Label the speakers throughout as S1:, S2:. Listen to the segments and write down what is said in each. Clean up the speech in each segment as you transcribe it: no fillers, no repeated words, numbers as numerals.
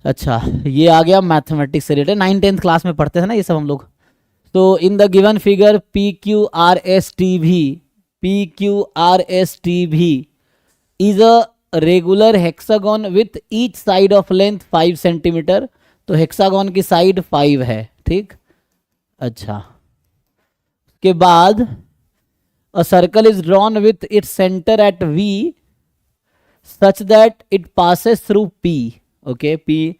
S1: अच्छा, ये आ गया मैथमेटिक्स से रिलेटेड, 9th-10th क्लास में पढ़ते थे ना ये सब हम लोग। तो in the given figure P Q R S T भी, P Q R S T भी is a regular hexagon with each side of length 5 centimetre. तो हेक्सागन की साइड 5 है, ठीक। अच्छा, के बाद a circle is drawn with its centre at V such that it passes through P. Okay, P,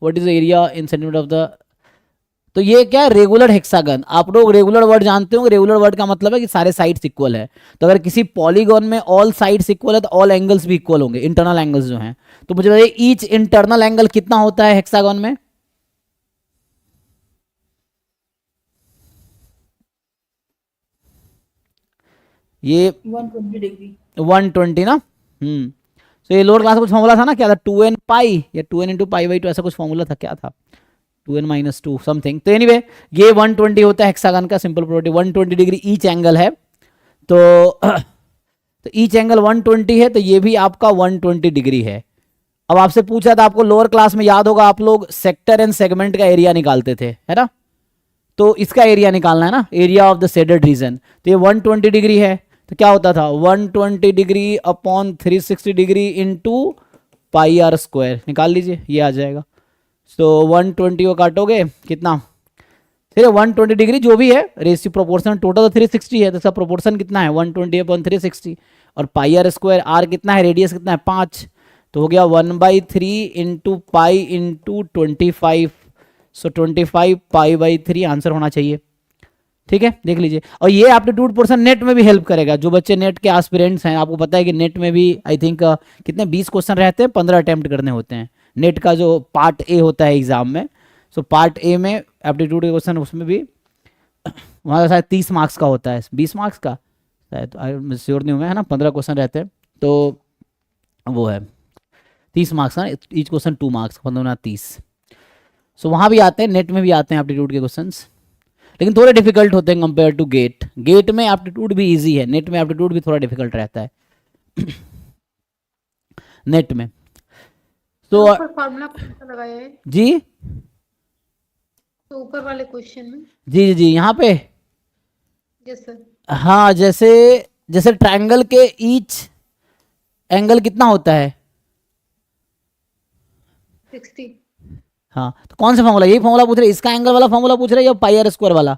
S1: what is the area in centimetre of the. तो ये क्या है, रेगुलर हेक्सागन। आप लोग रेगुलर वर्ड जानते हो, रेगुलर वर्ड का मतलब है कि सारे साइड्स इक्वल है। तो अगर किसी पॉलीगॉन में ऑल साइड्स इक्वल है तो ऑल एंगल्स भी इक्वल होंगे, इंटरनल एंगल्स जो हैं। तो मुझे बताइए ईच इंटरनल एंगल कितना होता है हेक्सागन में? ये
S2: 120 डिग्री।
S1: 120 ना। तो ये लोअर क्लास का कुछ फॉर्मूला था ना, क्या था, 2n पाई या 2n इंटू पाई बाई 2, ऐसा कुछ फॉर्मूला था, क्या था, 2n-2 समथिंग। तो एनीवे ये 120 होता है हेक्सागन का simple property, 120 degree each angle है। तो तो ईच एंगल 120 है, तो ये भी आपका 120 डिग्री है। अब आपसे पूछा था, आपको लोअर क्लास में याद होगा, आप लोग सेक्टर एंड सेगमेंट का एरिया निकालते थे, है ना। तो इसका एरिया निकालना है ना, area of the shaded region. तो ये 120 डिग्री है, तो क्या होता था, 120 degree upon 360 degree into pi r square. निकाल लीजिए, ये आ जाएगा। तो 120 को काटोगे कितना, फिर 120 डिग्री जो भी है, रेशियो प्रोपोर्शन टोटल 360 है, तो इसका प्रोपोर्शन कितना है 120 अपॉन 360। और पाई आर स्क्वायर, आर कितना है, रेडियस कितना है 5, तो हो गया 1/3 into pi into 25। So 25 pi by 3 answer होना चाहिए, ठीक है। देख लीजिए, और ये एप्टीट्यूड पोर्शन नेट में भी हेल्प करेगा। जो बच्चे नेट के एस्पिरेंट्स हैं, आपको पता है कि नेट में भी आई थिंक कितने 20 क्वेश्चन रहते हैं, 15 अटेम्प्ट करने होते हैं नेट का, जो पार्ट ए होता है एग्जाम में। सो पार्ट ए में एप्टीट्यूड के क्वेश्चन, उसमें भी वहाँ का शायद 30 मार्क्स का होता है, 20 मार्क्स का शायद, श्योर नहीं हूँ मैं, है ना, 15 क्वेश्चन रहते हैं। तो वो है 30 मार्क्स का, ईच क्वेश्चन 2 मार्क्स, 15×30। सो वहाँ भी आते हैं, नेट में भी आते हैं एप्टीट्यूड के क्वेश्चंस, लेकिन थोड़े डिफिकल्ट होते हैं कंपेयर टू गेट। गेट में एप्टीट्यूड भी इजी है, नेट में एप्टीट्यूड भी थोड़ा डिफिकल्ट रहता है नेट में। तो
S2: ऊपर फॉर्मूला कौन सा लगाया है?
S1: जी
S2: तो ऊपर वाले क्वेश्चन में।
S1: जी जी जी, यहाँ पे
S2: यस सर।
S1: हाँ, जैसे जैसे ट्रायंगल के ईच एंगल कितना होता है,
S2: 60।
S1: हाँ, तो कौन सा फॉर्मूला, यही फॉर्मूला पूछ रहे, इसका एंगल वाला फॉर्मूला पूछ रहे हैं या पाई आर स्क्वायर वाला?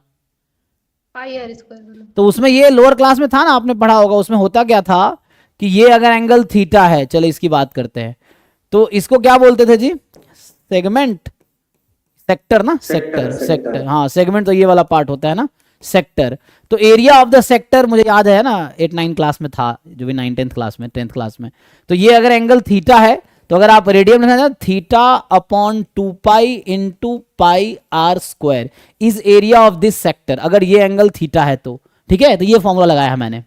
S2: पाई आर स्क्वायर वाला।
S1: तो उसमें ये लोअर क्लास में था ना, आपने पढ़ा होगा, उसमें होता क्या था कि ये अगर एंगल थीटा है, चलो इसकी बात करते हैं, तो इसको क्या बोलते थे जी, सेगमेंट, सेक्टर ना, सेक्टर सेक्टर, हाँ सेगमेंट तो ये वाला पार्ट होता है ना, सेक्टर। तो एरिया ऑफ द सेक्टर मुझे याद है ना, 8-9 क्लास में था, जो भी 9-10th क्लास में, 10th क्लास में। तो ये अगर एंगल थीटा है, तो अगर आप रेडियन लिखना चाहते, theta upon 2 pi into pi r square is area of this sector, अगर ये एंगल थीटा है तो, ठीक है। तो ये फॉर्मूला लगाया है मैंने।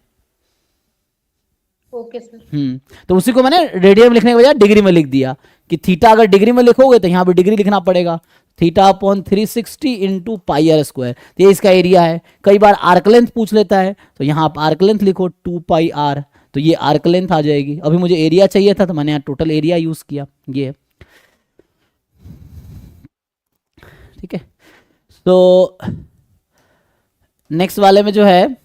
S2: Okay sir.
S1: तो उसी को मैंने रेडियन में लिखने के बजाय डिग्री में लिख दिया, कि थीटा अगर डिग्री में लिखोगे तो यहाँ पे डिग्री लिखना पड़ेगा, theta upon 360 into pi r square. तो ये इसका एरिया है। कई बार आर्क लेंथ पूछ लेता है, तो यहाँ आप आर्क लेंथ लिखो 2 पाई आर, तो ये आर्क लेंथ आ जाएगी। अभी मुझे एरिया चाहिए था, तो मैंने यहाँ टोटल एरिया यूज किया, ये, ठीक है। तो नेक्स्ट वाले में जो है